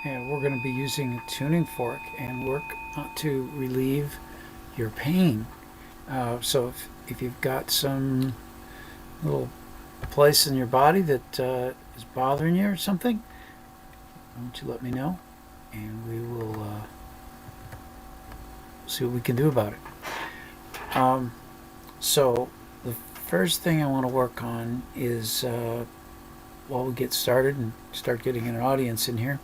and we're going to be using a tuning fork and work to relieve your pain. So if you've got some little place in your body that is bothering you or something, why don't you let me know, and we will see what we can do about it. So the first thing I want to work on is while we get started and start getting an audience in here.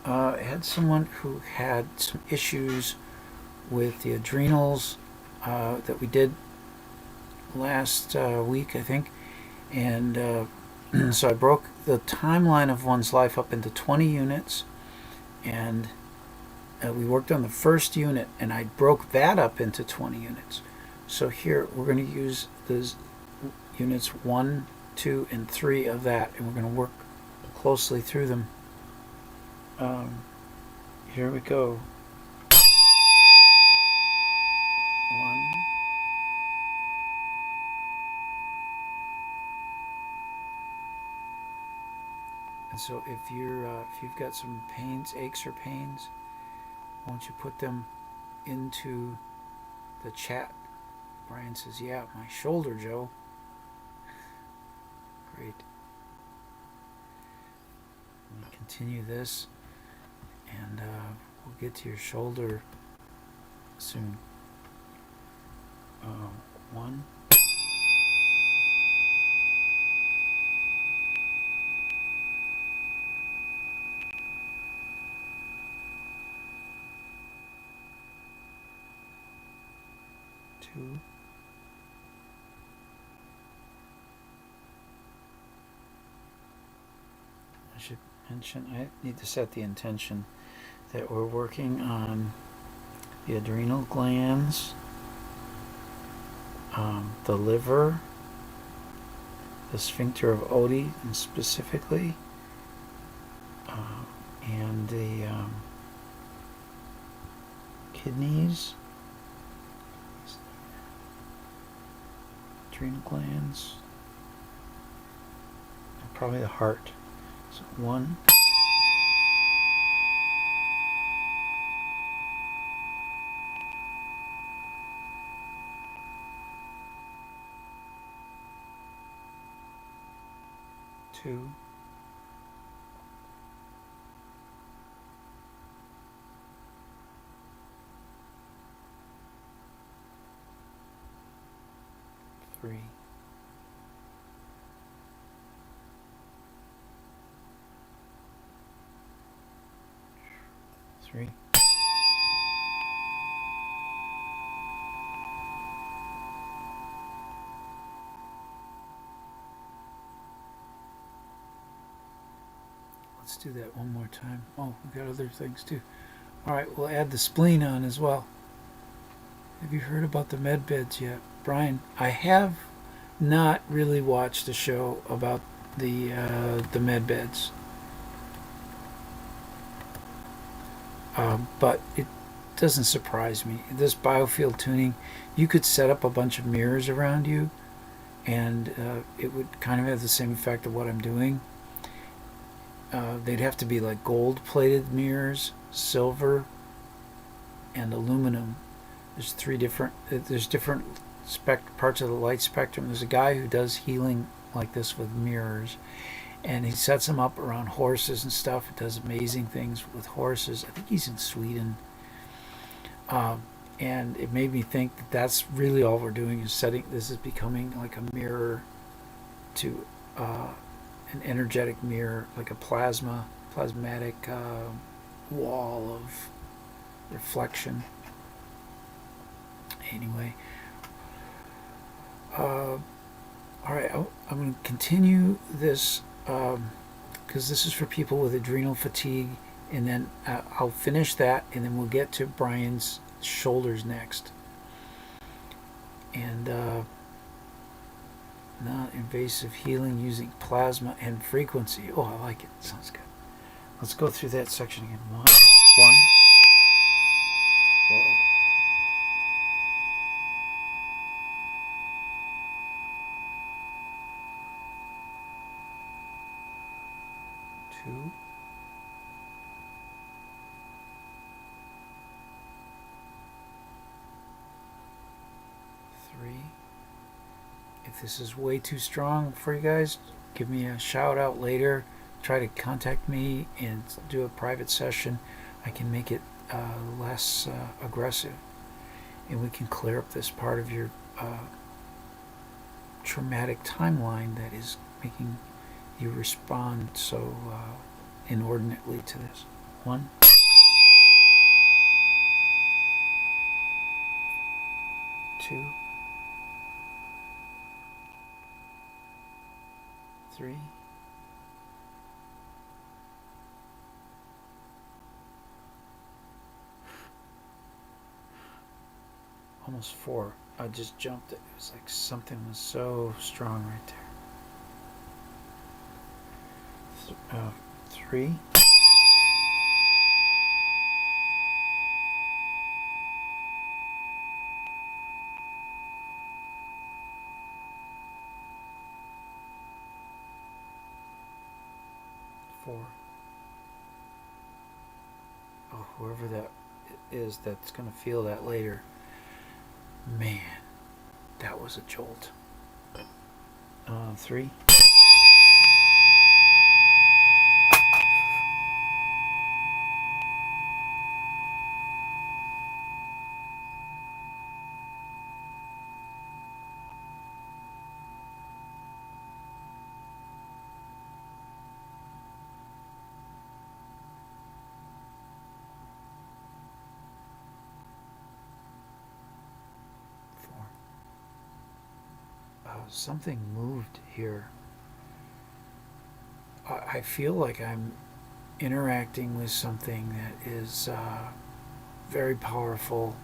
I had someone who had some issues with the adrenals that we did last week, I think, and so I broke the timeline of one's life up into 20 units, and we worked on the first unit, and I broke that up into 20 units. So here we're going to use those units 1, 2, and 3 of that, and we're going to work closely through them. Here we go. 1. And so if you've got some pains, aches or pains, won't you put them into the chat? Brian says, "Yeah, my shoulder, Joe." Great. We'll continue this, and we'll get to your shoulder soon. 1. 2. I should mention, I need to set the intention that we're working on the adrenal glands, the liver, the sphincter of Oddi, and specifically, and the kidneys, adrenal glands, and probably the heart. So 1. 2. 3. 3. Let's do that one more time. Oh, we've got other things too. All right, we'll add the spleen on as well. Have you heard about the med beds yet, Brian? I have not really watched a show about the med beds, but it doesn't surprise me. This biofield tuning, you could set up a bunch of mirrors around you, and it would kind of have the same effect of what I'm doing. They'd have to be like gold-plated mirrors, silver, and aluminum. There's different parts of the light spectrum. There's a guy who does healing like this with mirrors, and he sets them up around horses and stuff. It does amazing things with horses. I think he's in Sweden. And it made me think that that's really all we're doing is setting. This is becoming like a mirror to an energetic mirror, like a plasmatic wall of reflection. Anyway, all right, I'm going to continue this because this is for people with adrenal fatigue, and then I'll finish that, and then we'll get to Brian's shoulders next. And non-invasive healing using plasma and frequency. Oh, I like it. Sounds good. Let's go through that section again. 1. Whoa. 2. 2, 3. If this is way too strong for you guys, give me a shout out later. Try to contact me and do a private session. I can make it less aggressive, and we can clear up this part of your traumatic timeline that is making you respond so inordinately to this. 1, 2, 3, 4. I just jumped it. It was like something was so strong right there. 3, 4. Oh, whoever that is that's going to feel that later. Man, that was a jolt. 3, 4. Something moved here. I feel like I'm interacting with something that is very powerful,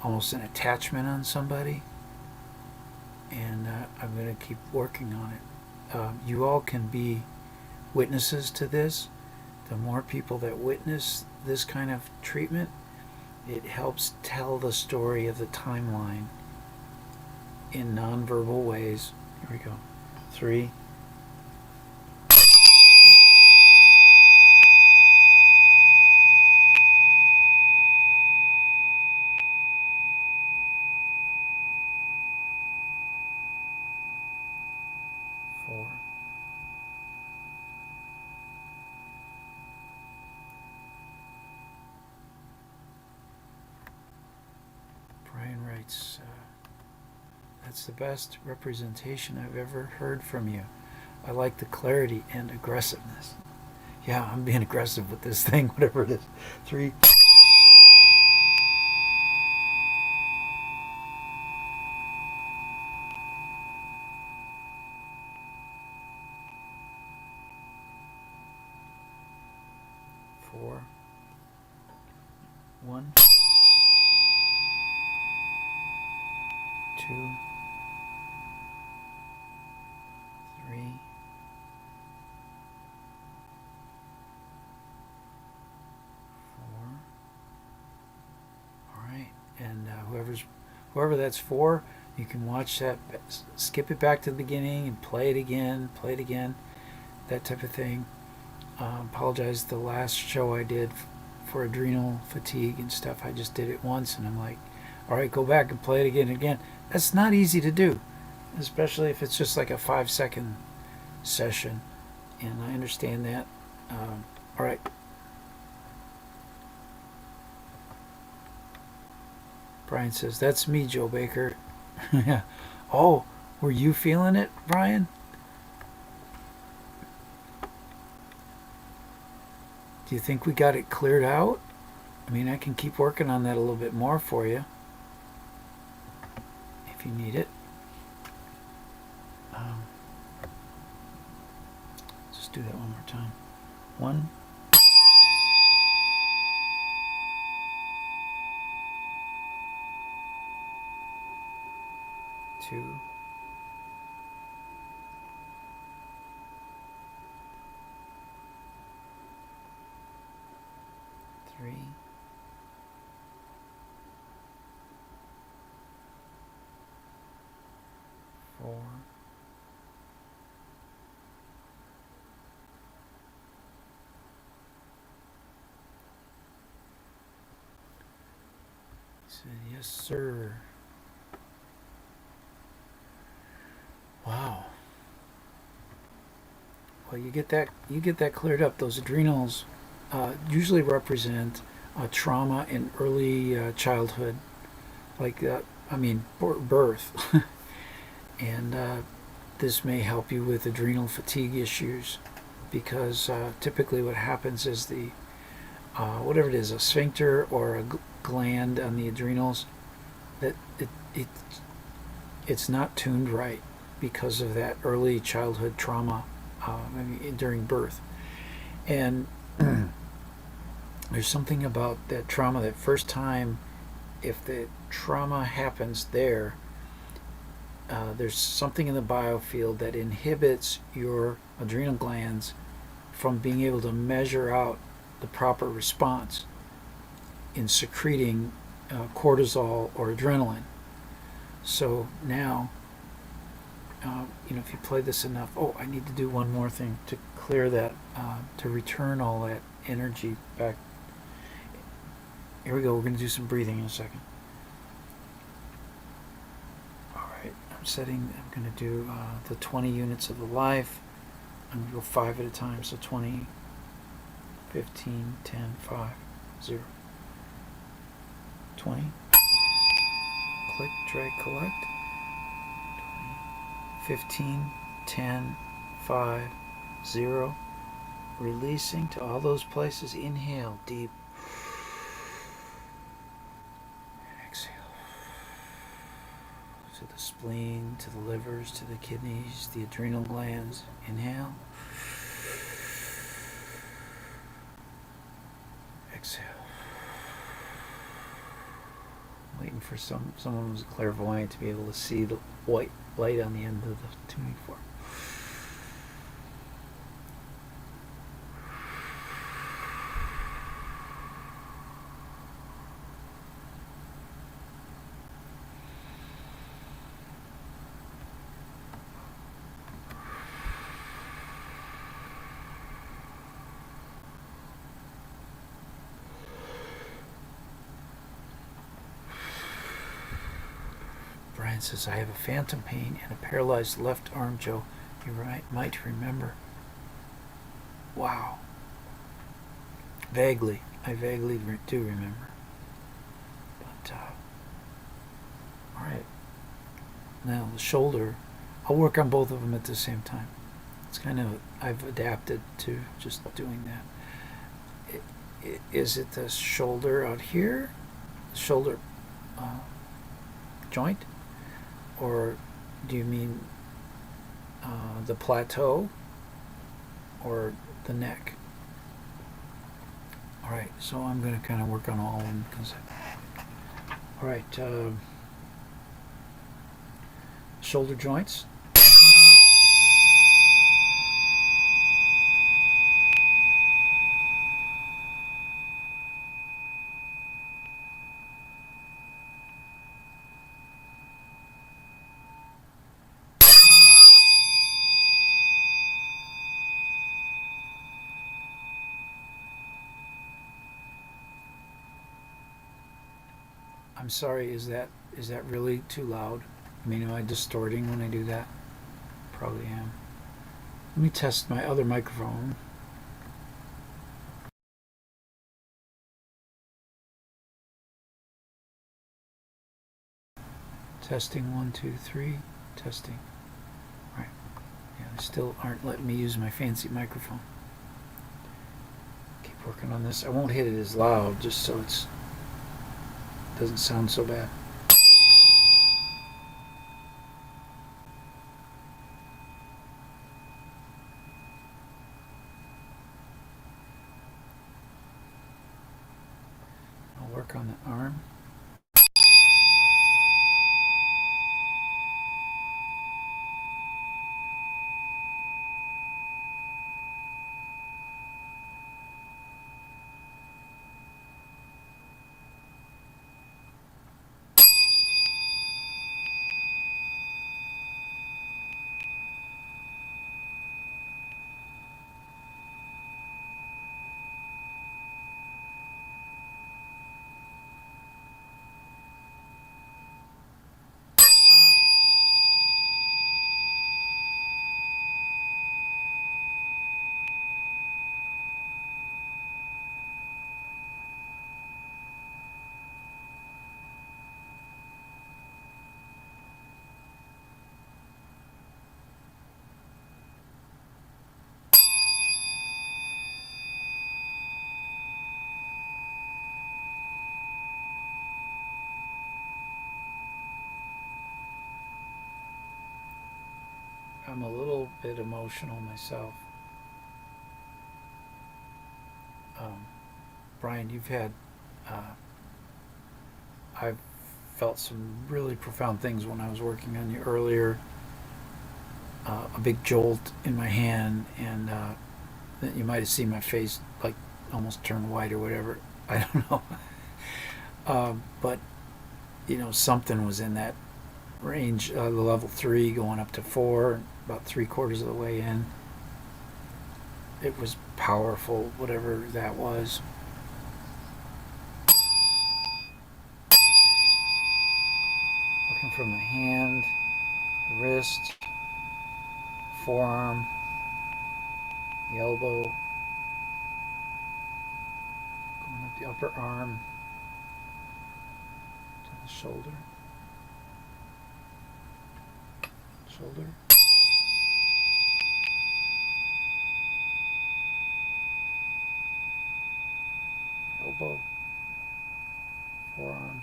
almost an attachment on somebody, and I'm going to keep working on it. You all can be witnesses to this. The more people that witness this kind of treatment, it helps tell the story of the timeline in nonverbal ways. Here we go. 3, 4. Brian writes, that's the best representation I've ever heard from you. I like the clarity and aggressiveness. Yeah, I'm being aggressive with this thing, whatever it is. 3, 4, 1, 2, 3, 4. All right, and whoever that's for, you can watch that, skip it back to the beginning and play it again, that type of thing. Apologize, the last show I did for adrenal fatigue and stuff, I just did it once, and I'm like, all right, go back and play it again and again. That's not easy to do, especially if it's just like a 5-second session, and I understand that. All right. Brian says, that's me, Joe Baker. Yeah. Oh, were you feeling it, Brian? Do you think we got it cleared out? I mean, I can keep working on that a little bit more for you if you need it. Just do that one more time. 1, 2, 3, 4, Yes, sir. Wow. Well, you get that cleared up. Those adrenals usually represent trauma in early childhood, like birth, and this may help you with adrenal fatigue issues, because typically what happens is the whatever it is, a sphincter or a gland on the adrenals, that it's not tuned right because of that early childhood trauma, maybe during birth. And there's something about that trauma, that first time, if the trauma happens there, there's something in the biofield that inhibits your adrenal glands from being able to measure out the proper response in secreting cortisol or adrenaline. So now, if you play this enough, I need to do one more thing to clear that, to return all that energy back. Here we go. We're going to do some breathing in a second. All right. I'm going to do the 20 units of the life. I'm going to go 5 at a time. So 20, 15, 10, 5, 0. 20. Click, drag, collect. 20, 15, 10, 5, 0. Releasing to all those places. Inhale deep. Exhale. To the spleen, to the livers, to the kidneys, the adrenal glands. Inhale. Exhale. Waiting for someone who's clairvoyant to be able to see the white light on the end of the tuning fork. Brian says, I have a phantom pain and a paralyzed left arm, Joe. You might remember. Wow. Vaguely. I vaguely do remember. But, alright. Now, the shoulder, I'll work on both of them at the same time. It's kind of, I've adapted to just doing that. Is it the shoulder out here? Shoulder joint? Or do you mean the plateau or the neck? All right, so I'm going to kind of work on all of them. All right, shoulder joints. I'm sorry, is that really too loud? I mean, am I distorting when I do that? Probably am. Let me test my other microphone. Testing 1, 2, 3. Testing. All right. Yeah, they still aren't letting me use my fancy microphone. Keep working on this. I won't hit it as loud, just so it doesn't sound so bad. I'll work on the arm. I'm a little bit emotional myself. Brian, uh, I've felt some really profound things when I was working on you earlier. A big jolt in my hand, and you might have seen my face like almost turn white or whatever. I don't know. But something was in that range, the level 3 going up to 4, about 3/4 of the way in. It was powerful, whatever that was. Working from the hand, the wrist, forearm, the elbow, going up the upper arm to the shoulder, elbow, forearm,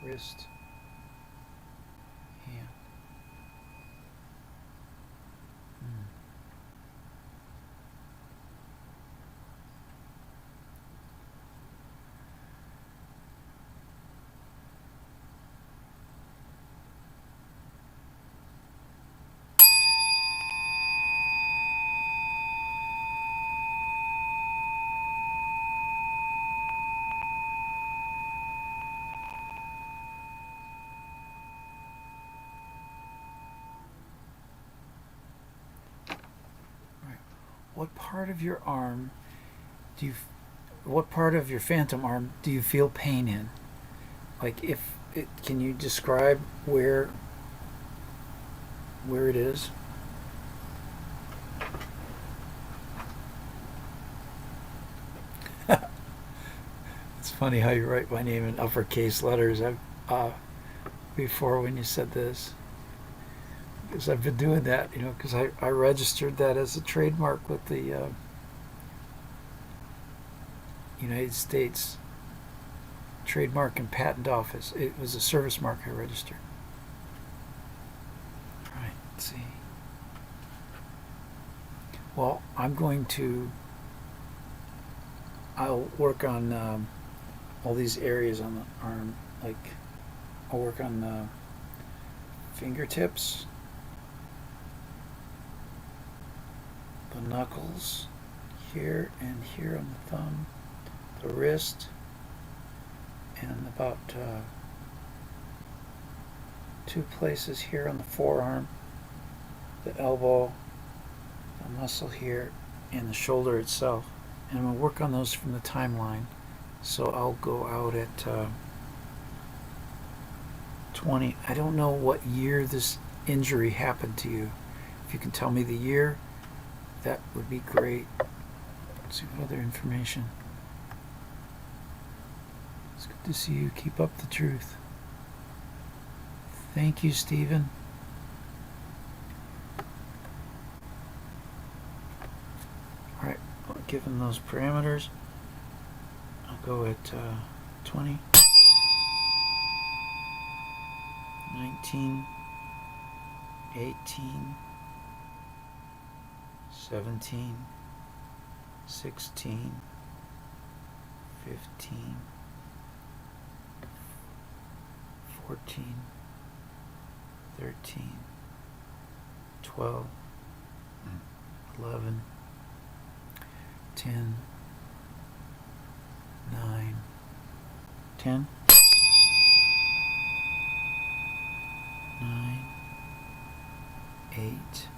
wrist, hand. Mm. Right. What part of your arm do you? What part of your phantom arm do you feel pain in? Like, can you describe where it is? It's funny how you write my name in uppercase letters. Before when you said this, because I've been doing that, because I registered that as a trademark with the United States Trademark and Patent Office. It was a service mark I registered. All right, let's see. Well, I'll work on all these areas on the arm. Like, I'll work on the fingertips, the knuckles, here and here on the thumb, the wrist, and about 2 places here on the forearm, the elbow, the muscle here, and the shoulder itself. And I'm going to work on those from the timeline. So I'll go out at 20. I don't know what year this injury happened to you. If you can tell me the year, that would be great. Let's see what other information. It's good to see you. Keep up the truth. Thank you, Stephen. All right, given those parameters, I'll go at 20, 19, 18, 17, 16, 15, 14, 13, 12, 11, 10, 9, 10, 9, 8,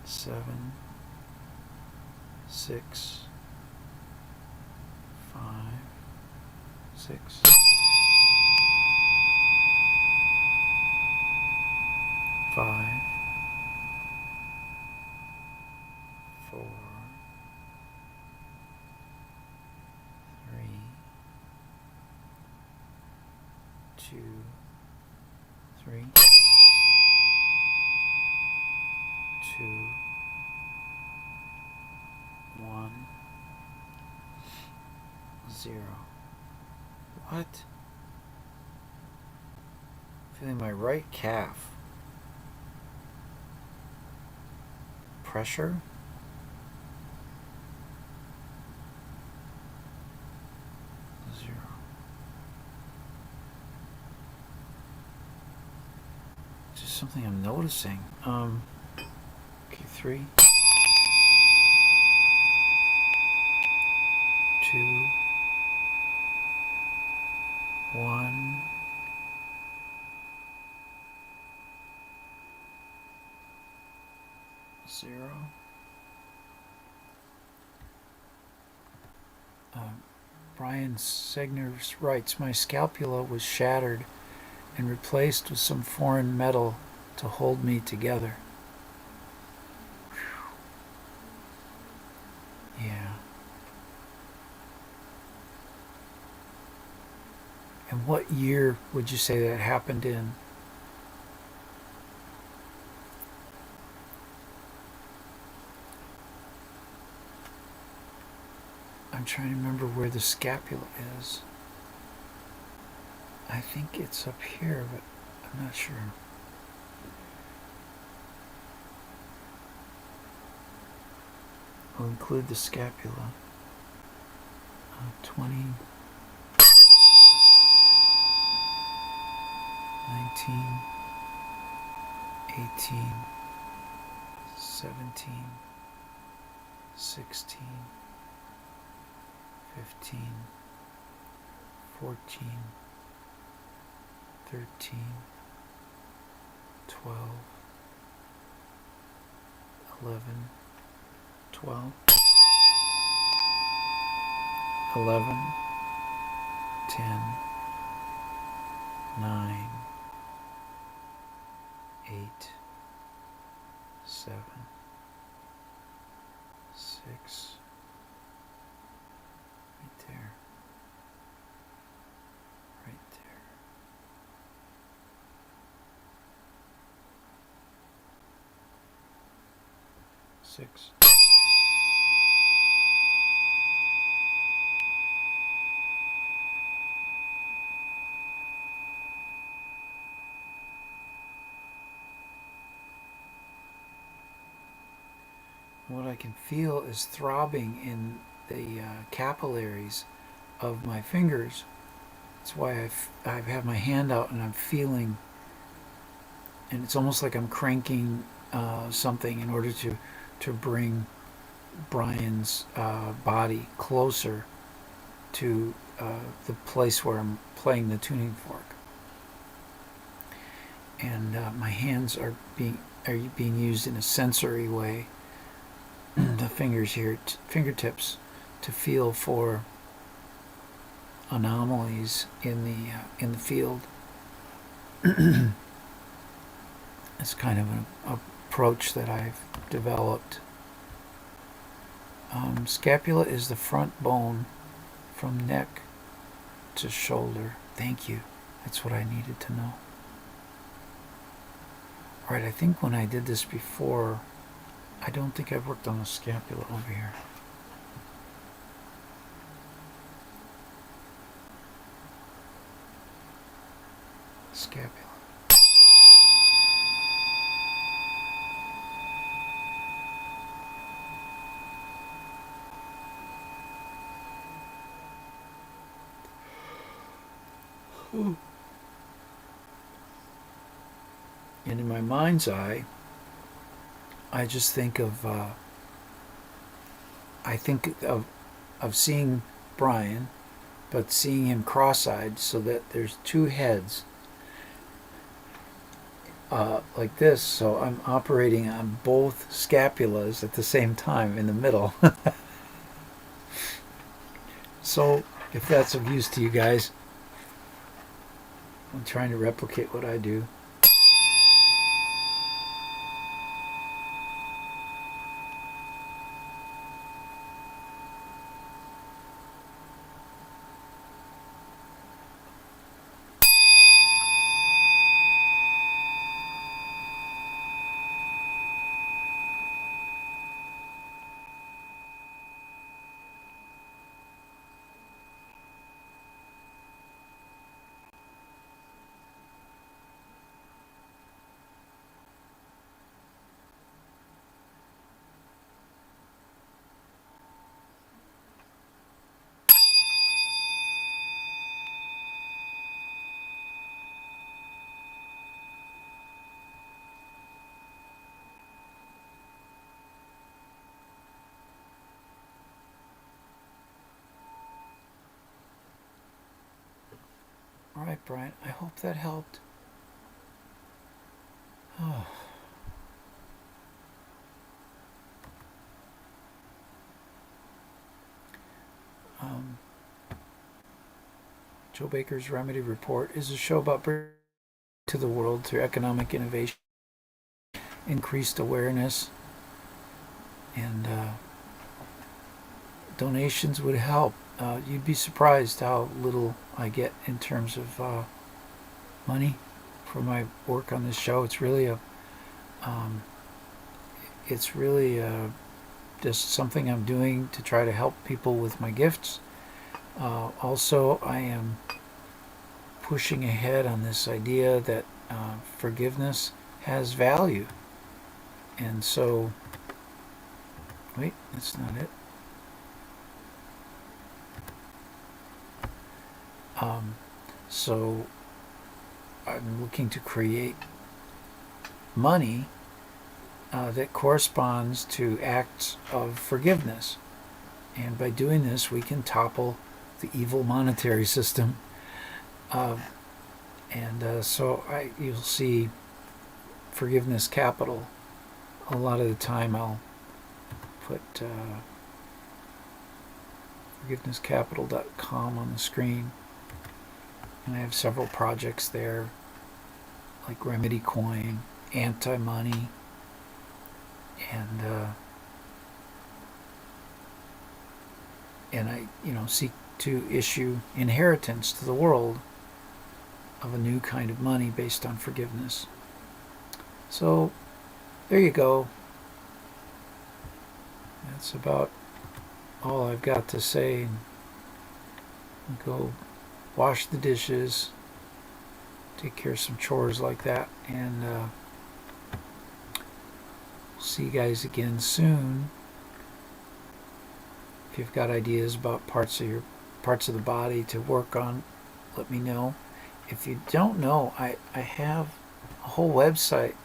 7, 6, 5, 6, 5, 4, 3, 2, 3, 2, 1, 0. What? Feeling my right calf. Pressure. Zero. Just something I'm noticing. Okay, 3, 2, 1. 0. Brian Segner writes, my scapula was shattered and replaced with some foreign metal to hold me together. Yeah. And what year would you say that happened in? I'm trying to remember where the scapula is. I think it's up here, but I'm not sure. I'll include the scapula. 20, 19, 18, 17, 16, 15, 14, 13, 12, 11, 12, 11, 10, 9, 8, 7, 6, right there, right there. 6. What I can feel is throbbing in the capillaries of my fingers. That's why I have my hand out and I'm feeling, and it's almost like I'm cranking something in order to bring Brian's body closer to the place where I'm playing the tuning fork. And my hands are being used in a sensory way. The fingers here, fingertips, to feel for anomalies in the field. It's kind of an approach that I've developed. Scapula is the front bone from neck to shoulder. Thank you. That's what I needed to know. All right, I think when I did this before, I don't think I've worked on the scapula over here. Scapula. Ooh. And in my mind's eye, I just think of seeing Brian, but seeing him cross-eyed so that there's two heads like this. So I'm operating on both scapulas at the same time in the middle. So if that's of use to you guys, I'm trying to replicate what I do. All right, Brian. I hope that helped. Oh, um, Joe Baker's Remedy Report is a show about bringing to the world through economic innovation, increased awareness, and donations would help. You'd be surprised how little I get in terms of money for my work on this show. Um, it's really just something I'm doing to try to help people with my gifts. Also, I am pushing ahead on this idea that forgiveness has value, and so wait, that's not it. Um, so I'm looking to create money that corresponds to acts of forgiveness. And by doing this, we can topple the evil monetary system. Uh, and you'll see forgiveness capital. A lot of the time, I'll put forgivenesscapital.com on the screen. And I have several projects there, like Remedy Coin, Anti Money, and I, seek to issue inheritance to the world of a new kind of money based on forgiveness. So there you go. That's about all I've got to say. Go wash the dishes, take care of some chores like that, and see you guys again soon. If you've got ideas about parts of the body to work on, let me know. If you don't know, I have a whole website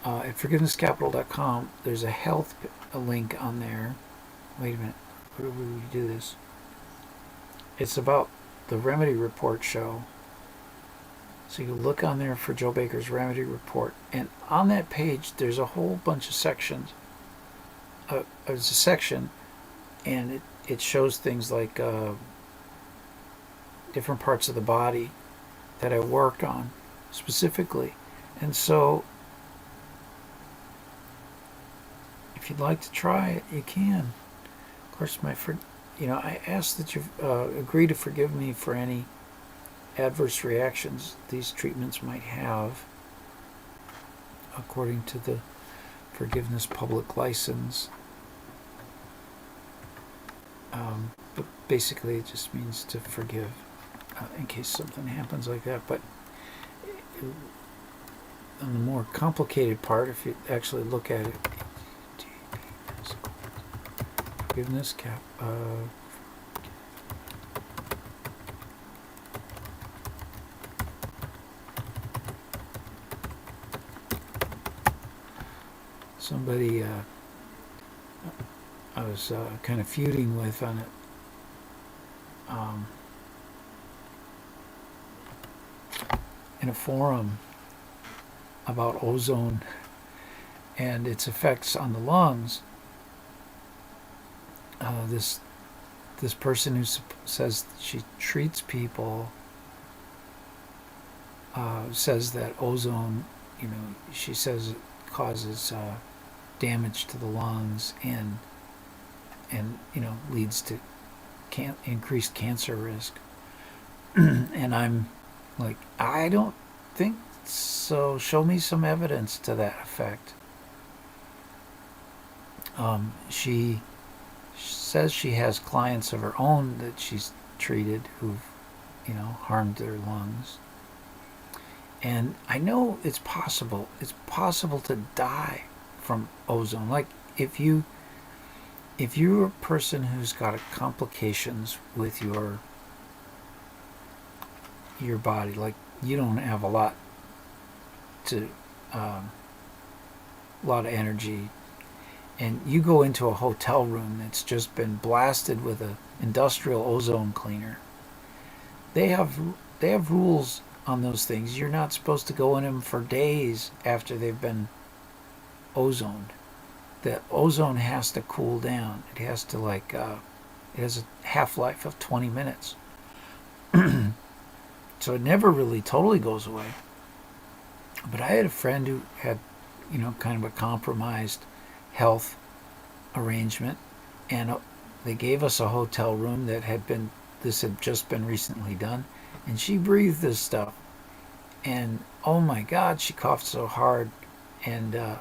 at forgivenesscapital.com. There's a health link on there. Wait a minute. Where do we do this? It's about the Remedy Report show. So you look on there for Joe Baker's Remedy Report, and on that page there's a whole bunch of sections. There's a section, and it shows things like different parts of the body that I work on specifically. And so if you'd like to try it, you can. Of course, I ask that you agree to forgive me for any adverse reactions these treatments might have, according to the forgiveness public license. But basically, it just means to forgive in case something happens like that. But on the more complicated part, if you actually look at it, forgiveness cap. Somebody I was kind of feuding with on it. In a forum about ozone and its effects on the lungs. This person who says she treats people says that ozone, she says it causes damage to the lungs and leads to increased cancer risk. And I'm like, I don't think so. Show me some evidence to that effect. She says she has clients of her own that she's treated who've, harmed their lungs. And I know it's possible. It's possible to die from ozone. Like if you're a person who's got complications with your body, like you don't have a lot of energy, and you go into a hotel room that's just been blasted with an industrial ozone cleaner, they have they have rules on those things. You're not supposed to go in them for days after they've been ozoned. The ozone has to cool down. It has to it has a half-life of 20 minutes. So it never really totally goes away. But I had a friend who had, kind of a compromised health arrangement, and they gave us a hotel room this had just been recently done, and she breathed this stuff, and oh my God, she coughed so hard, and I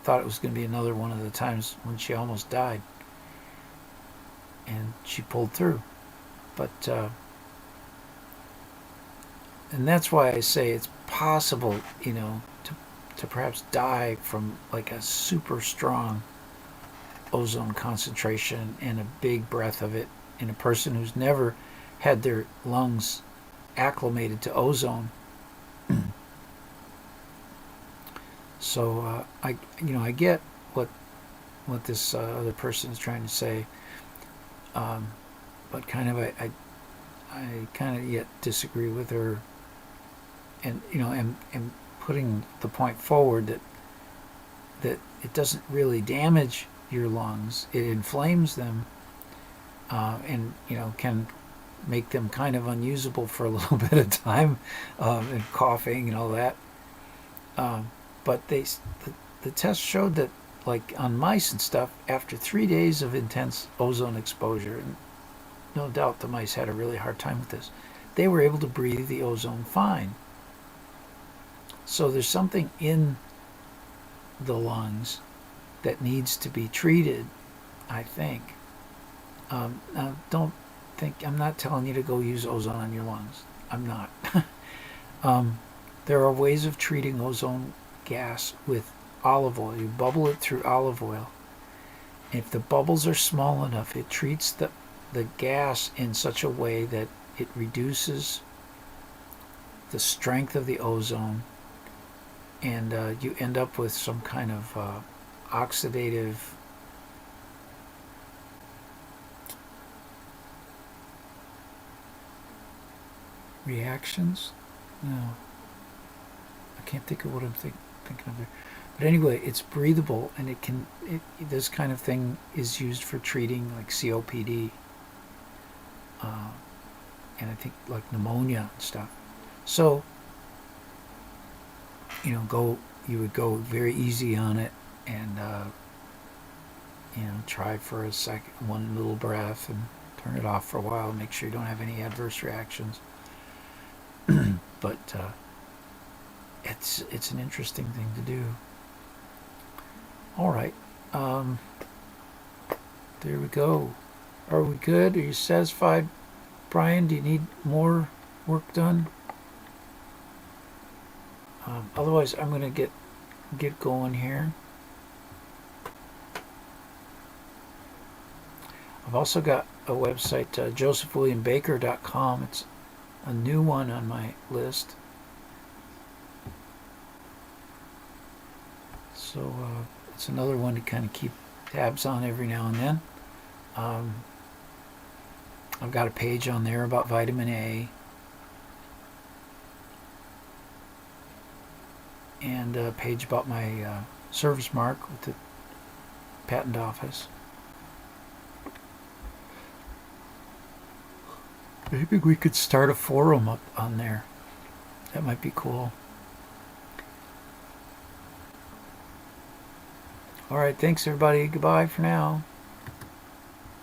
thought it was going to be another one of the times when she almost died, and she pulled through. But and that's why I say it's possible, to perhaps die from like a super strong ozone concentration and a big breath of it in a person who's never had their lungs acclimated to ozone. So I get what this other person is trying to say, but kind of I kind of yet disagree with her, and and putting the point forward that it doesn't really damage your lungs. It inflames them, and can make them kind of unusable for a little bit of time, and coughing and all that. But the test showed that, like on mice and stuff, after 3 days of intense ozone exposure, and no doubt the mice had a really hard time with this, they were able to breathe the ozone fine. So there's something in the lungs that needs to be treated, I think. Now, don't think I'm not telling you to go use ozone on your lungs. I'm not. There are ways of treating ozone gas with olive oil. You bubble it through olive oil. If the bubbles are small enough, it treats the gas in such a way that it reduces the strength of the ozone, and you end up with some kind of oxidative reactions. No, I can't think of what I'm thinking of there. But anyway, it's breathable, and this kind of thing is used for treating like COPD, and I think like pneumonia and stuff. So you would go very easy on it, and try for a second, one little breath, and turn it off for a while. Make sure you don't have any adverse reactions. But it's an interesting thing to do. All right, there we go. Are we good? Are you satisfied, Brian? Do you need more work done? Otherwise, I'm gonna get going here. I've also got a website, josephwilliambaker.com. It's a new one on my list. So it's another one to kind of keep tabs on every now and then. I've got a page on there about vitamin A, and a page about my service mark with the patent office. Maybe we could start a forum up on there. That might be cool. All right, thanks everybody. Goodbye for now.